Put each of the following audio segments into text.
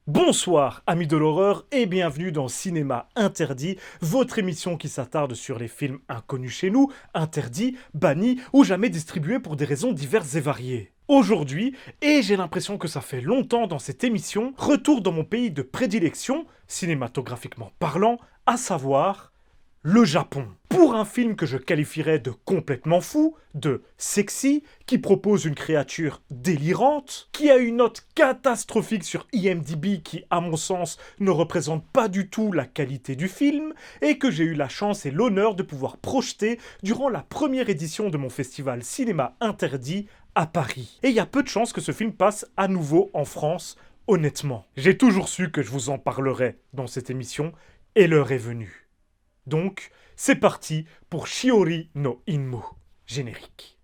Bonsoir, amis de l'horreur, et bienvenue dans Cinéma Interdit, votre émission qui s'attarde sur les films inconnus chez nous, interdits, bannis ou jamais distribués pour des raisons diverses et variées. Aujourd'hui, et j'ai l'impression que ça fait longtemps dans cette émission, retour dans mon pays de prédilection, cinématographiquement parlant, à savoir le Japon. Pour un film que je qualifierais de complètement fou, de sexy, qui propose une créature délirante, qui a une note catastrophique sur IMDb qui, à mon sens, ne représente pas du tout la qualité du film, et que j'ai eu la chance et l'honneur de pouvoir projeter durant la première édition de mon festival Cinéma Interdit à Paris. Et il y a peu de chances que ce film passe à nouveau en France, honnêtement. J'ai toujours su que je vous en parlerais dans cette émission, et l'heure est venue. Donc, c'est parti pour Shiori no Inmu. Générique.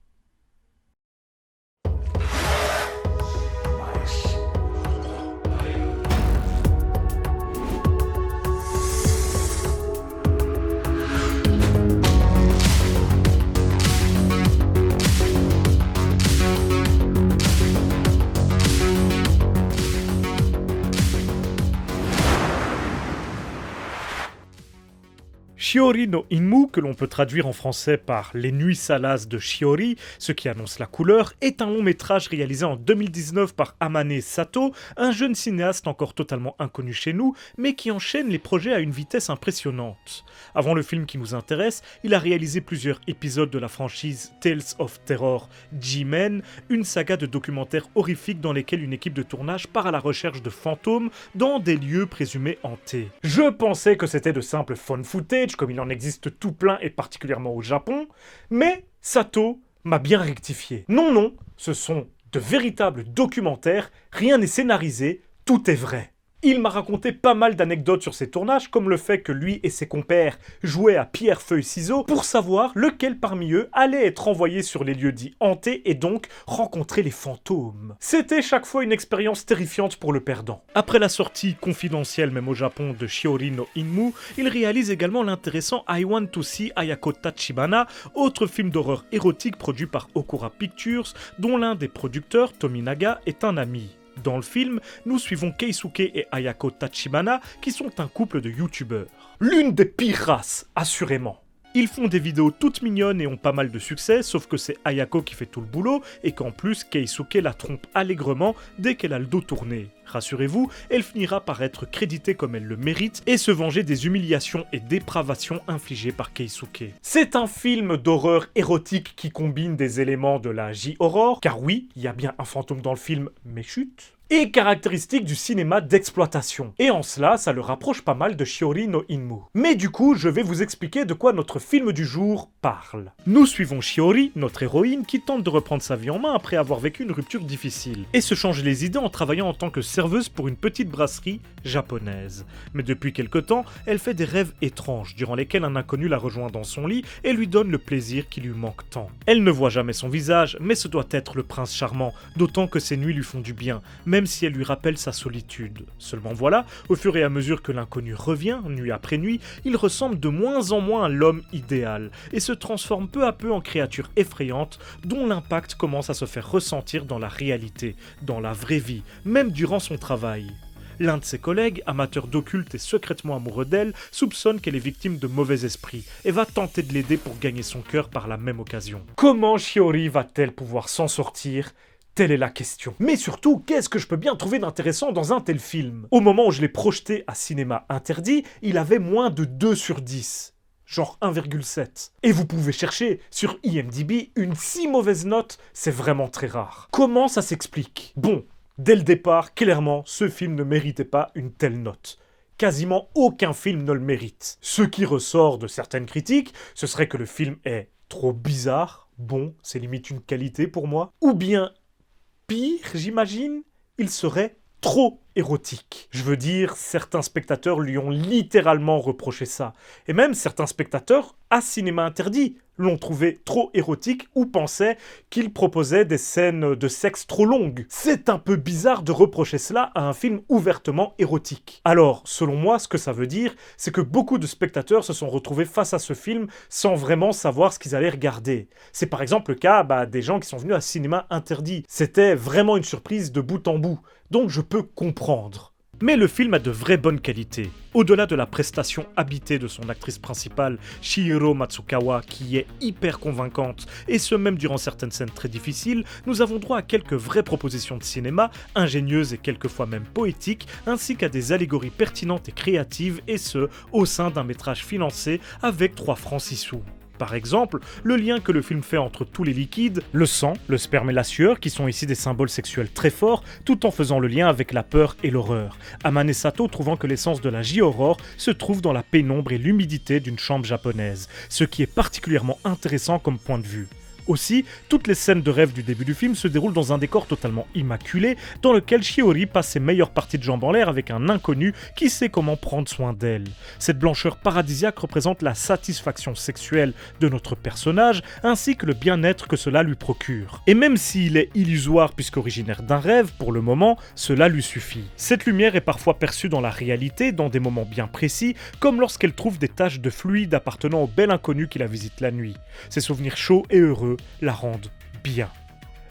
Shiori no Inmu, que l'on peut traduire en français par Les Nuits Salaces de Shiori, ce qui annonce la couleur, est un long métrage réalisé en 2019 par Amane Sato, un jeune cinéaste encore totalement inconnu chez nous, mais qui enchaîne les projets à une vitesse impressionnante. Avant le film qui nous intéresse, il a réalisé plusieurs épisodes de la franchise Tales of Terror G-Men, une saga de documentaires horrifiques dans lesquels une équipe de tournage part à la recherche de fantômes dans des lieux présumés hantés. Je pensais que c'était de simples phone footage, comme il en existe tout plein et particulièrement au Japon, mais Sato m'a bien rectifié. Non, ce sont de véritables documentaires, rien n'est scénarisé, tout est vrai. Il m'a raconté pas mal d'anecdotes sur ses tournages, comme le fait que lui et ses compères jouaient à pierre-feuille-ciseaux pour savoir lequel parmi eux allait être envoyé sur les lieux dits hantés et donc rencontrer les fantômes. C'était chaque fois une expérience terrifiante pour le perdant. Après la sortie confidentielle même au Japon de Shiori no Inmu, il réalise également l'intéressant I Want to See Ayako Tachibana, autre film d'horreur érotique produit par Okura Pictures, dont l'un des producteurs, Tominaga, est un ami. Dans le film, nous suivons Keisuke et Ayako Tachibana, qui sont un couple de youtubeurs. L'une des pires races, assurément. Ils font des vidéos toutes mignonnes et ont pas mal de succès, sauf que c'est Ayako qui fait tout le boulot, et qu'en plus Keisuke la trompe allègrement dès qu'elle a le dos tourné. Rassurez-vous, elle finira par être créditée comme elle le mérite et se venger des humiliations et dépravations infligées par Keisuke. C'est un film d'horreur érotique qui combine des éléments de la J-horror, car oui, il y a bien un fantôme dans le film, mais chut, et caractéristique du cinéma d'exploitation. Et en cela, ça le rapproche pas mal de Shiori no Inmu. Mais du coup, je vais vous expliquer de quoi notre film du jour parle. Nous suivons Shiori, notre héroïne, qui tente de reprendre sa vie en main après avoir vécu une rupture difficile, et se change les idées en travaillant en tant que serveuse pour une petite brasserie japonaise. Mais depuis quelque temps, elle fait des rêves étranges, durant lesquels un inconnu la rejoint dans son lit et lui donne le plaisir qui lui manque tant. Elle ne voit jamais son visage, mais ce doit être le prince charmant, d'autant que ces nuits lui font du bien, même si elle lui rappelle sa solitude. Seulement voilà, au fur et à mesure que l'inconnu revient, nuit après nuit, il ressemble de moins en moins à l'homme idéal, et se transforme peu à peu en créature effrayante, dont l'impact commence à se faire ressentir dans la réalité, dans la vraie vie, même durant son travail. L'un de ses collègues, amateur d'occulte et secrètement amoureux d'elle, soupçonne qu'elle est victime de mauvais esprits et va tenter de l'aider pour gagner son cœur par la même occasion. Comment Shiori va-t-elle pouvoir s'en sortir ? Telle est la question. Mais surtout, qu'est-ce que je peux bien trouver d'intéressant dans un tel film ? Au moment où je l'ai projeté à Cinéma Interdit, il avait moins de 2 sur 10. Genre 1,7. Et vous pouvez chercher sur IMDb une si mauvaise note, c'est vraiment très rare. Comment ça s'explique ? Bon, dès le départ, clairement, ce film ne méritait pas une telle note. Quasiment aucun film ne le mérite. Ce qui ressort de certaines critiques, ce serait que le film est trop bizarre, bon, c'est limite une qualité pour moi, ou bien pire, j'imagine, il serait trop érotique. Je veux dire, certains spectateurs lui ont littéralement reproché ça. Et même certains spectateurs, à Cinéma Interdit, l'ont trouvé trop érotique ou pensaient qu'il proposait des scènes de sexe trop longues. C'est un peu bizarre de reprocher cela à un film ouvertement érotique. Alors, selon moi, ce que ça veut dire, c'est que beaucoup de spectateurs se sont retrouvés face à ce film sans vraiment savoir ce qu'ils allaient regarder. C'est par exemple le cas des gens qui sont venus à Cinéma Interdit. C'était vraiment une surprise de bout en bout. Donc je peux comprendre. Mais le film a de vraies bonnes qualités. Au-delà de la prestation habitée de son actrice principale, Chihiro Matsukawa, qui est hyper convaincante, et ce même durant certaines scènes très difficiles, nous avons droit à quelques vraies propositions de cinéma, ingénieuses et quelquefois même poétiques, ainsi qu'à des allégories pertinentes et créatives, et ce, au sein d'un métrage financé avec 3 francs 6 sous. Par exemple, le lien que le film fait entre tous les liquides, le sang, le sperme et la sueur, qui sont ici des symboles sexuels très forts, tout en faisant le lien avec la peur et l'horreur. Amane Sato trouvant que l'essence de la J-horror se trouve dans la pénombre et l'humidité d'une chambre japonaise, ce qui est particulièrement intéressant comme point de vue. Aussi, toutes les scènes de rêve du début du film se déroulent dans un décor totalement immaculé, dans lequel Shiori passe ses meilleures parties de jambes en l'air avec un inconnu qui sait comment prendre soin d'elle. Cette blancheur paradisiaque représente la satisfaction sexuelle de notre personnage, ainsi que le bien-être que cela lui procure. Et même s'il est illusoire puisqu'originaire d'un rêve, pour le moment, cela lui suffit. Cette lumière est parfois perçue dans la réalité, dans des moments bien précis, comme lorsqu'elle trouve des taches de fluide appartenant au bel inconnu qui la visite la nuit. Ses souvenirs chauds et heureux la rendent bien.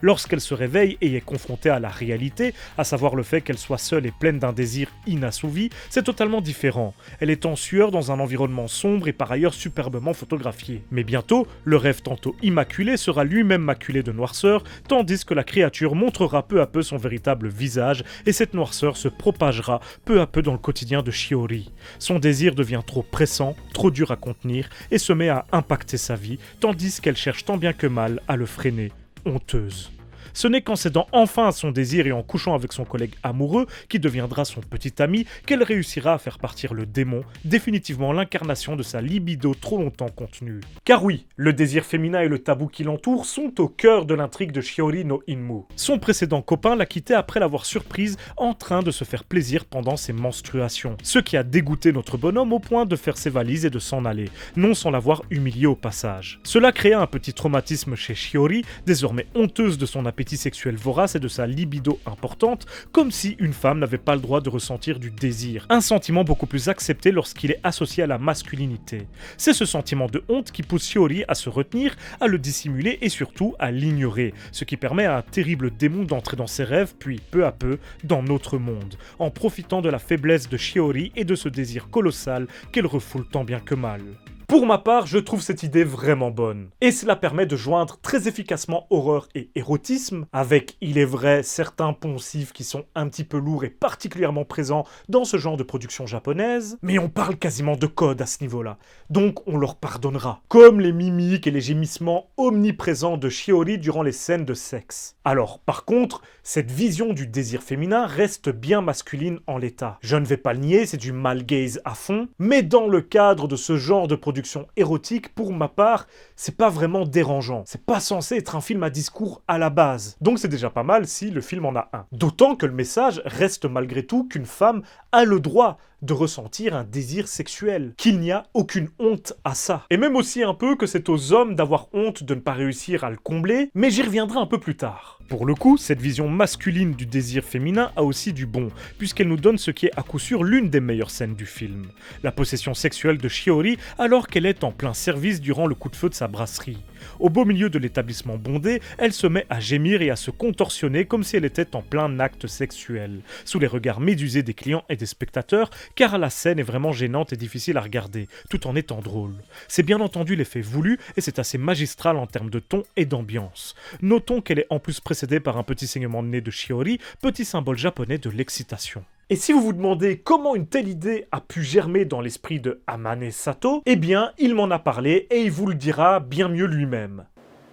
Lorsqu'elle se réveille et est confrontée à la réalité, à savoir le fait qu'elle soit seule et pleine d'un désir inassouvi, c'est totalement différent. Elle est en sueur dans un environnement sombre et par ailleurs superbement photographié. Mais bientôt, le rêve tantôt immaculé sera lui-même maculé de noirceur, tandis que la créature montrera peu à peu son véritable visage et cette noirceur se propagera peu à peu dans le quotidien de Shiori. Son désir devient trop pressant, trop dur à contenir et se met à impacter sa vie, tandis qu'elle cherche tant bien que mal à le freiner. Honteuse. Ce n'est qu'en cédant enfin à son désir et en couchant avec son collègue amoureux, qui deviendra son petit ami, qu'elle réussira à faire partir le démon, définitivement l'incarnation de sa libido trop longtemps contenue. Car oui, le désir féminin et le tabou qui l'entoure sont au cœur de l'intrigue de Shiori no Inmu. Son précédent copain l'a quittée après l'avoir surprise en train de se faire plaisir pendant ses menstruations, ce qui a dégoûté notre bonhomme au point de faire ses valises et de s'en aller, non sans l'avoir humilié au passage. Cela créa un petit traumatisme chez Shiori, désormais honteuse de son appétit sexuel vorace et de sa libido importante, comme si une femme n'avait pas le droit de ressentir du désir, un sentiment beaucoup plus accepté lorsqu'il est associé à la masculinité. C'est ce sentiment de honte qui pousse Shiori à se retenir, à le dissimuler et surtout à l'ignorer, ce qui permet à un terrible démon d'entrer dans ses rêves, puis peu à peu dans notre monde, en profitant de la faiblesse de Shiori et de ce désir colossal qu'elle refoule tant bien que mal. Pour ma part, je trouve cette idée vraiment bonne. Et cela permet de joindre très efficacement horreur et érotisme, avec, il est vrai, certains poncifs qui sont un petit peu lourds et particulièrement présents dans ce genre de production japonaise, mais on parle quasiment de code à ce niveau-là, donc on leur pardonnera. Comme les mimiques et les gémissements omniprésents de Shiori durant les scènes de sexe. Alors, par contre, cette vision du désir féminin reste bien masculine en l'état. Je ne vais pas le nier, c'est du male gaze à fond, mais dans le cadre de ce genre de production érotique, pour ma part, c'est pas vraiment dérangeant. C'est pas censé être un film à discours à la base. Donc c'est déjà pas mal si le film en a un. D'autant que le message reste malgré tout qu'une femme a le droit de ressentir un désir sexuel, qu'il n'y a aucune honte à ça. Et même aussi un peu que c'est aux hommes d'avoir honte de ne pas réussir à le combler, mais j'y reviendrai un peu plus tard. Pour le coup, cette vision masculine du désir féminin a aussi du bon, puisqu'elle nous donne ce qui est à coup sûr l'une des meilleures scènes du film. La possession sexuelle de Shiori alors qu'elle est en plein service durant le coup de feu de sa brasserie. Au beau milieu de l'établissement bondé, elle se met à gémir et à se contorsionner comme si elle était en plein acte sexuel, sous les regards médusés des clients et des spectateurs, car la scène est vraiment gênante et difficile à regarder, tout en étant drôle. C'est bien entendu l'effet voulu, et c'est assez magistral en termes de ton et d'ambiance. Notons qu'elle est en plus précédée par un petit saignement de nez de Shiori, petit symbole japonais de l'excitation. Et si vous vous demandez comment une telle idée a pu germer dans l'esprit de Amane Sato, eh bien, il m'en a parlé et il vous le dira bien mieux lui-même.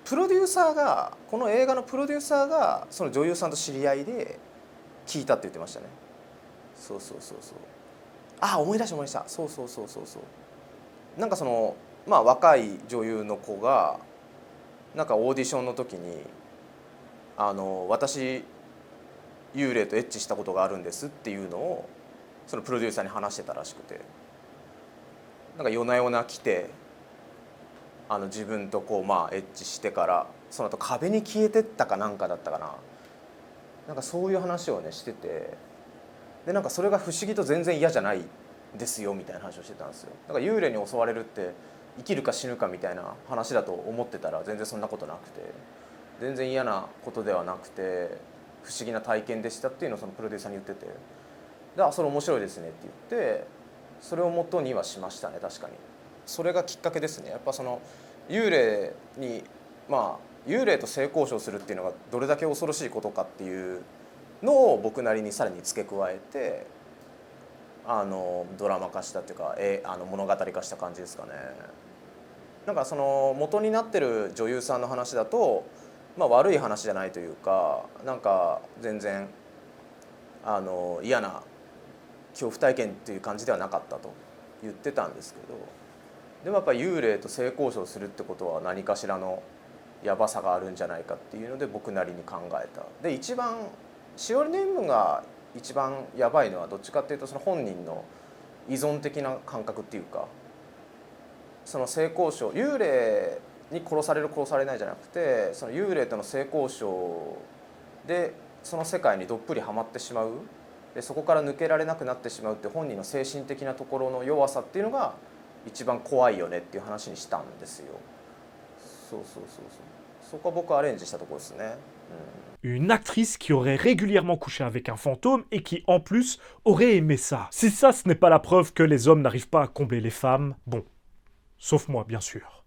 プロデューサーがこの映画のプロデューサーがその女優さんと知り合いで聞いたって言ってましたね。そうそうそうそう。あ、思い出した思い出した。そうそうそうそうそう。なんかそのまあ若い女優の子がなんかオーディションの時に私幽霊とエッチしたことがあるんですっていうのをそのプロデューサーに話してたらしくて、なんか夜な夜な来て自分とこうまあエッチしてからその後壁に消えてったかなんかだったかな、なんかそういう話をねしてて、でなんかそれが不思議と全然嫌じゃないですよみたいな話をしてたんですよ。だから幽霊に襲われるって生きるか死ぬかみたいな話だと思ってたら全然そんなことなくて、全然嫌なことではなくて不思議な体験でしたっていうのをそのプロデューサーに言ってて、でそれ面白いですねって言ってそれを元にはしましたね。確かにそれがきっかけですね。やっぱその幽霊に幽霊と性交渉するっていうのがどれだけ恐ろしいことかっていうのを僕なりにさらに付け加えてドラマ化したっていうか物語化した感じですかね。なんかその元になってる女優さんの話だと、悪い話じゃないというかなんか全然嫌な恐怖体験っていう感じではなかったと言ってたんですけど、でもやっぱり幽霊と性交渉するってことは何かしらのやばさがあるんじゃないかっていうので僕なりに考えた。で一番しおりの演分が一番やばいのはどっちかっていうとその本人の依存的な感覚っていうか、その性交渉幽霊に殺される殺されないじゃなくてその幽霊との性交渉でその世界にどっぷりはまってしまう、でそこから抜けられなくなってしまうって本人の精神的なところの弱さっていうのが一番怖いよねっていう話にしたんですよ。そこは僕アレンジしたところですね。Une actrice qui aurait régulièrement couché avec un fantôme et qui, en plus, aurait aimé ça. Si ça, ce n'est pas la preuve que les hommes n'arrivent pas à combler les femmes, bon, sauf moi, bien sûr.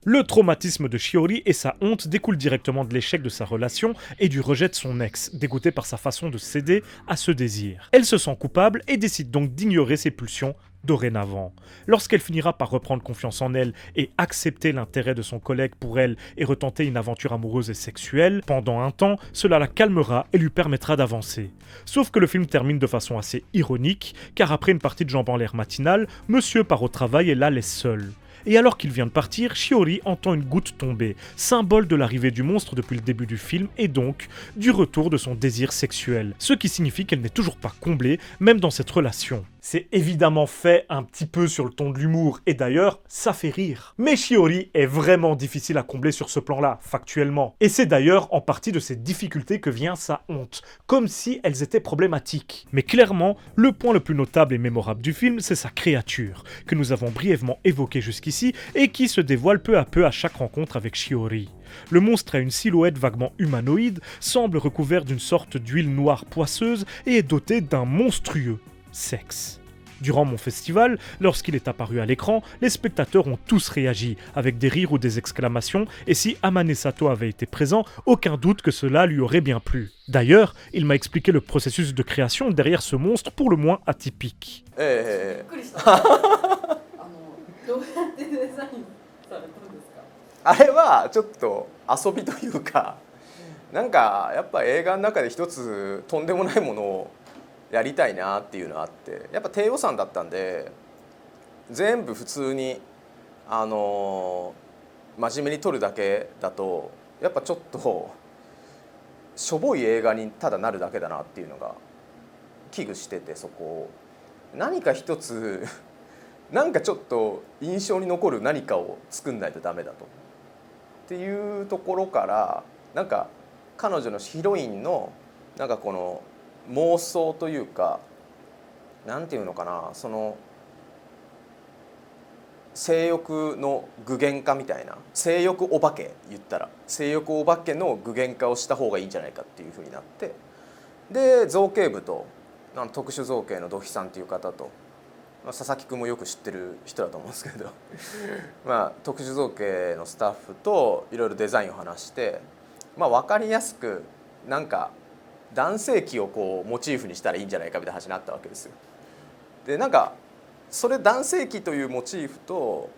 Le traumatisme de Shiori et sa honte découlent directement de l'échec de sa relation et du rejet de son ex, dégoûtée par sa façon de céder à ce désir. Elle se sent coupable et décide donc d'ignorer ses pulsions dorénavant. Lorsqu'elle finira par reprendre confiance en elle et accepter l'intérêt de son collègue pour elle et retenter une aventure amoureuse et sexuelle, pendant un temps, cela la calmera et lui permettra d'avancer. Sauf que le film termine de façon assez ironique, car après une partie de jambes en l'air matinale, monsieur part au travail et la laisse seule. Et alors qu'il vient de partir, Shiori entend une goutte tomber, symbole de l'arrivée du monstre depuis le début du film et donc du retour de son désir sexuel. Ce qui signifie qu'elle n'est toujours pas comblée, même dans cette relation. C'est évidemment fait un petit peu sur le ton de l'humour, et d'ailleurs, ça fait rire. Mais Shiori est vraiment difficile à combler sur ce plan-là, factuellement. Et c'est d'ailleurs en partie de ces difficultés que vient sa honte, comme si elles étaient problématiques. Mais clairement, le point le plus notable et mémorable du film, c'est sa créature, que nous avons brièvement évoquée jusqu'ici, et qui se dévoile peu à peu à chaque rencontre avec Shiori. Le monstre a une silhouette vaguement humanoïde, semble recouvert d'une sorte d'huile noire poisseuse, et est doté d'un monstrueux sexe. Durant mon festival, lorsqu'il est apparu à l'écran, les spectateurs ont tous réagi, avec des rires ou des exclamations, et si Amane Sato avait été présent, aucun doute que cela lui aurait bien plu. D'ailleurs, il m'a expliqué le processus de création derrière ce monstre pour le moins atypique. あれはちょっと遊びというか、なんかやっぱ映画の中で一つとんでもないものをやりたいなっていうのがあって、やっぱ低予算だったんで全部普通に真面目に撮るだけだとやっぱちょっとしょぼい映画にただなるだけだなっていうのが危惧してて、そこを何か一つなんかちょっと印象に残る何かを作んないとダメだとっていうところから、なんか彼女のヒロインのなんかこの妄想というか、なんていうのかな、その性欲の具現化みたいな、性欲お化け言ったら性欲お化けの具現化をした方がいいんじゃないかっていうふうになって、で造形部と特殊造形の土肥さんっていう方と、佐々木君もよく知ってる人だと思うんですけど特殊造形のスタッフといろいろデザインを話して、分かりやすくなんか男性器をこうモチーフにしたらいいんじゃないかみたいな話になったわけですよ。でなんかそれ男性器というモチーフと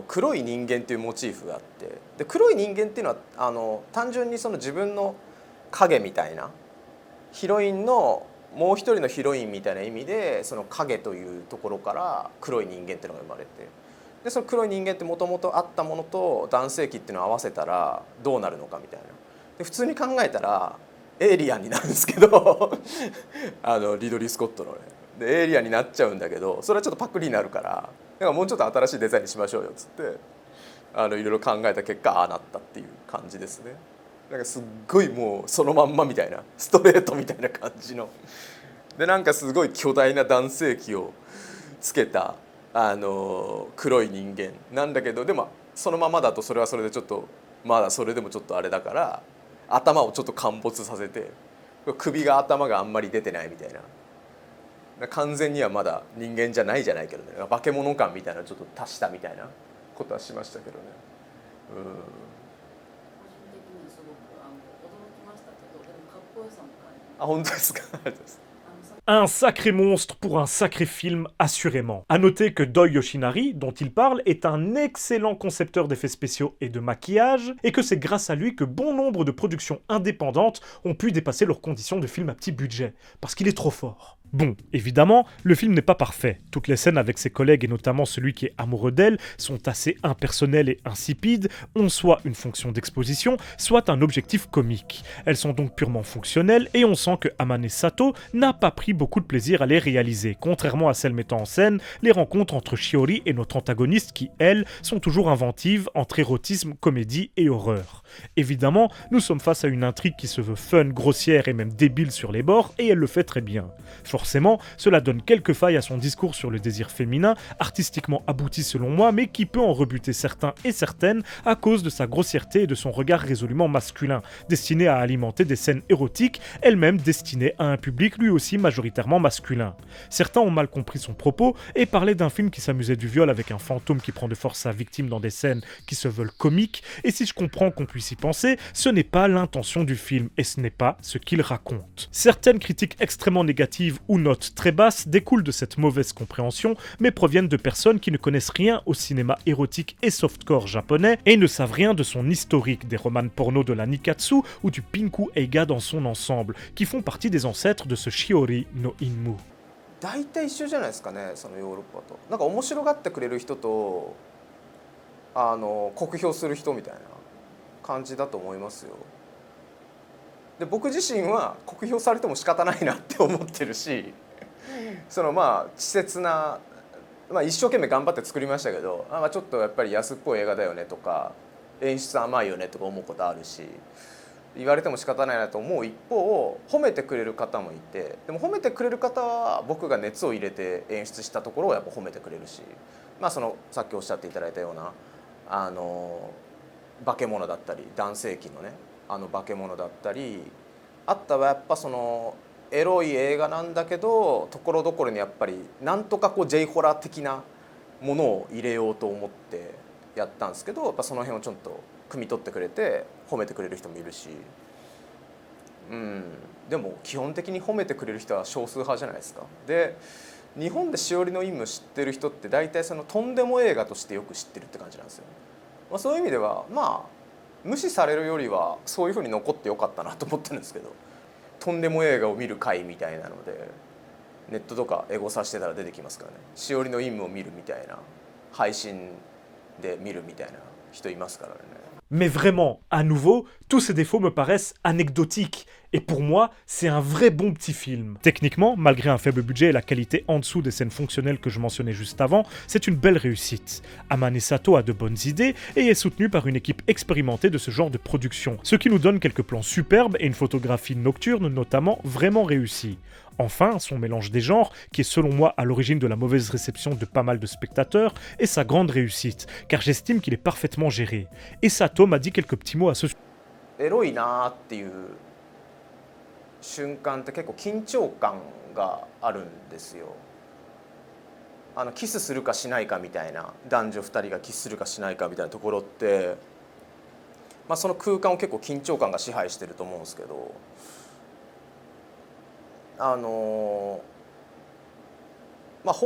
黒い人間というモチーフがあって、で黒い人間っていうのは単純にその自分の影みたいな、ヒロインのもう一人のヒロインみたいな意味でその影というところから黒い人間っていうのが生まれて、でその黒い人間ってもともとあったものと男性器っていうのを合わせたらどうなるのかみたいな。で普通に考えたらエイリアンになるんですけどリドリー・スコットのね。でエイリアンになっちゃうんだけど、それはちょっとパクリになるから、だからもうちょっと新しいデザインにしましょうよっつっていろいろ考えた結果ああなったっていう感じですね。なんかすっごいもうそのまんまみたいな、ストレートみたいな感じので、なんかすごい巨大な男性器をつけた黒い人間なんだけど、でもそのままだとそれはそれでちょっとまだそれでもちょっとあれだから頭をちょっと陥没させて首が頭があんまり出てないみたいな、完全にはまだ人間じゃないじゃないけどね、化け物感みたいなのちょっと足したみたいなことはしましたけどね。個人的にはすごく驚きましたけど、でもかっこよさも感じまあ、本当ですか。ありがとうございます。Un sacré monstre pour un sacré film, assurément. À noter que Doi Yoshinari, dont il parle, est un excellent concepteur d'effets spéciaux et de maquillage, et que c'est grâce à lui que bon nombre de productions indépendantes ont pu dépasser leurs conditions de film à petit budget, parce qu'il est trop fort. Bon, évidemment, le film n'est pas parfait. Toutes les scènes avec ses collègues, et notamment celui qui est amoureux d'elle, sont assez impersonnelles et insipides, ont soit une fonction d'exposition, soit un objectif comique. Elles sont donc purement fonctionnelles, et on sent que Amane Sato n'a pas pris beaucoup de plaisir à les réaliser, contrairement à celles mettant en scène les rencontres entre Shiori et notre antagoniste qui, elles, sont toujours inventives entre érotisme, comédie et horreur. Évidemment, nous sommes face à une intrigue qui se veut fun, grossière et même débile sur les bords, et elle le fait très bien. Forcément, cela donne quelques failles à son discours sur le désir féminin, artistiquement abouti selon moi, mais qui peut en rebuter certains et certaines à cause de sa grossièreté et de son regard résolument masculin, destiné à alimenter des scènes érotiques, elles-mêmes destinées à un public lui aussi majoritairement masculin. Certains ont mal compris son propos et parlaient d'un film qui s'amusait du viol avec un fantôme qui prend de force sa victime dans des scènes qui se veulent comiques, et si je comprends qu'on puisse y penser, ce n'est pas l'intention du film et ce n'est pas ce qu'il raconte. Certaines critiques extrêmement négatives ou notes très basses découlent de cette mauvaise compréhension, mais proviennent de personnes qui ne connaissent rien au cinéma érotique et softcore japonais et ne savent rien de son historique, des romans porno de la Nikatsu ou du Pinku Eiga dans son ensemble, qui font partie des ancêtres de ce Shiori no Inmu. 大体一緒じゃないですかね、そのヨーロッパと。なんか面白がってくれる人と酷評する人みたいな感じだと思いますよ。で僕自身は酷評されても仕方ないなって思ってるし、そのまあ稚拙な、一生懸命頑張って作りましたけど、ちょっとやっぱり安っぽい映画だよねとか演出甘いよねとか思うことあるし、言われても仕方ないなと思う一方、褒めてくれる方もいて、でも褒めてくれる方は僕が熱を入れて演出したところをやっぱ褒めてくれるし、そのさっきおっしゃっていただいたような化け物だったり男性器のね化け物だったり、あったはやっぱそのエロい映画なんだけどところどころにやっぱりなんとかこう J ホラー的なものを入れようと思ってやったんですけど、やっぱその辺をちょっと汲み取ってくれて褒めてくれる人もいるし、でも基本的に褒めてくれる人は少数派じゃないですか。で日本でしおりの陰夢知ってる人って大体そのとんでも映画としてよく知ってるって感じなんですよ。そういう意味では無視されるよりはそういうふうに残ってよかったなと思ってるんですけど、とんでも映画を見る会みたいなのでネットとかエゴサしてたら出てきますからね。しおりの陰夢を見るみたいな、配信で見るみたいな人いますからね。Mais vraiment, à nouveau, tous ces défauts me paraissent anecdotiques. Et pour moi, c'est un vrai bon petit film. Techniquement, malgré un faible budget et la qualité en dessous des scènes fonctionnelles que je mentionnais juste avant, c'est une belle réussite. Amane Sato a de bonnes idées et est soutenu par une équipe expérimentée de ce genre de production, ce qui nous donne quelques plans superbes et une photographie nocturne notamment vraiment réussie. Enfin, son mélange des genres, qui est selon moi à l'origine de la mauvaise réception de pas mal de spectateurs, est sa grande réussite, car j'estime qu'il est parfaitement géré. Et Sato m'a dit quelques petits mots à ce sujet. エロいなっていう瞬間って結構緊張感があるんですよ。キスするかしないかみたいな、男女2人がキスするかしないかみたいなところって、その空間を結構緊張感が支配してると思うんですけど、ホ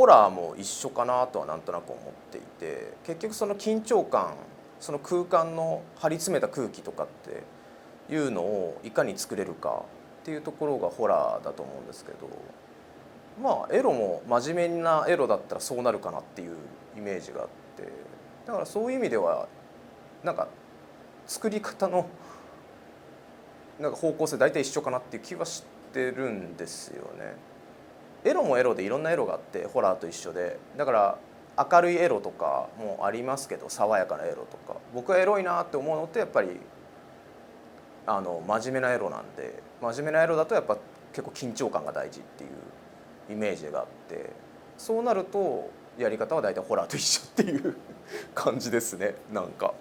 ラーも一緒かなとはなんとなく思っていて、結局その緊張感、その空間の張り詰めた空気とかっていうのをいかに作れるかっていうところがホラーだと思うんですけど、エロも真面目なエロだったらそうなるかなっていうイメージがあって、だからそういう意味ではなんか作り方のなんか方向性大体一緒かなっていう気はしてるんですよね。エロもエロでいろんなエロがあって、ホラーと一緒で、だから明るいエロとかもありますけど、爽やかなエロとか、僕がエロいなって思うのってやっぱり真面目なエロなんで、真面目なエロだとやっぱ結構緊張感が大事っていうイメージがあって、そうなるとやり方は大体ホラーと一緒っていう感じですね、なんか。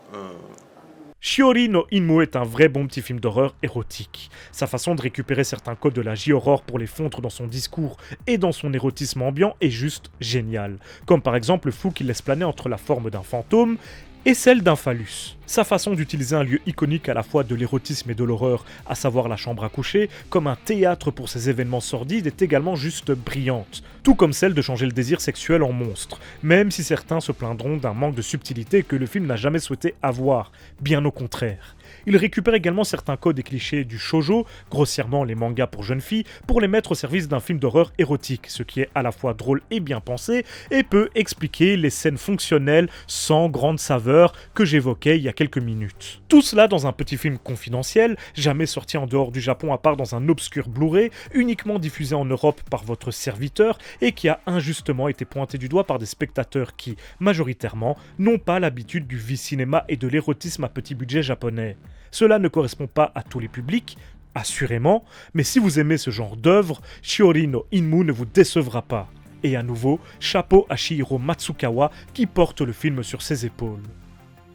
Shiori no Inmu est un vrai bon petit film d'horreur érotique. Sa façon de récupérer certains codes de la J-horror pour les fondre dans son discours et dans son érotisme ambiant est juste génial. Comme par exemple le flou qu'il laisse planer entre la forme d'un fantôme et celle d'un phallus. Sa façon d'utiliser un lieu iconique à la fois de l'érotisme et de l'horreur, à savoir la chambre à coucher, comme un théâtre pour ses événements sordides est également juste brillante. Tout comme celle de changer le désir sexuel en monstre, même si certains se plaindront d'un manque de subtilité que le film n'a jamais souhaité avoir, bien au contraire. Il récupère également certains codes et clichés du shoujo, grossièrement les mangas pour jeunes filles, pour les mettre au service d'un film d'horreur érotique, ce qui est à la fois drôle et bien pensé, et peut expliquer les scènes fonctionnelles sans grande saveur que j'évoquais il y a quelques minutes. Tout cela dans un petit film confidentiel, jamais sorti en dehors du Japon à part dans un obscur Blu-ray, uniquement diffusé en Europe par votre serviteur, et qui a injustement été pointé du doigt par des spectateurs qui, majoritairement, n'ont pas l'habitude du V-cinéma et de l'érotisme à petit budget japonais. Cela ne correspond pas à tous les publics, assurément, mais si vous aimez ce genre d'œuvre, Shiori no Inmu ne vous décevra pas. Et à nouveau, chapeau à Shihiro Matsukawa qui porte le film sur ses épaules.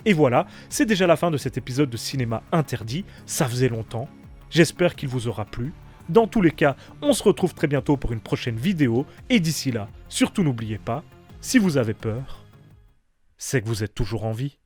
Et voilà, c'est déjà la fin de cet épisode de Cinéma Interdit, ça faisait longtemps. J'espère qu'il vous aura plu. Dans tous les cas, on se retrouve très bientôt pour une prochaine vidéo, et d'ici là, surtout n'oubliez pas, si vous avez peur, c'est que vous êtes toujours en vie.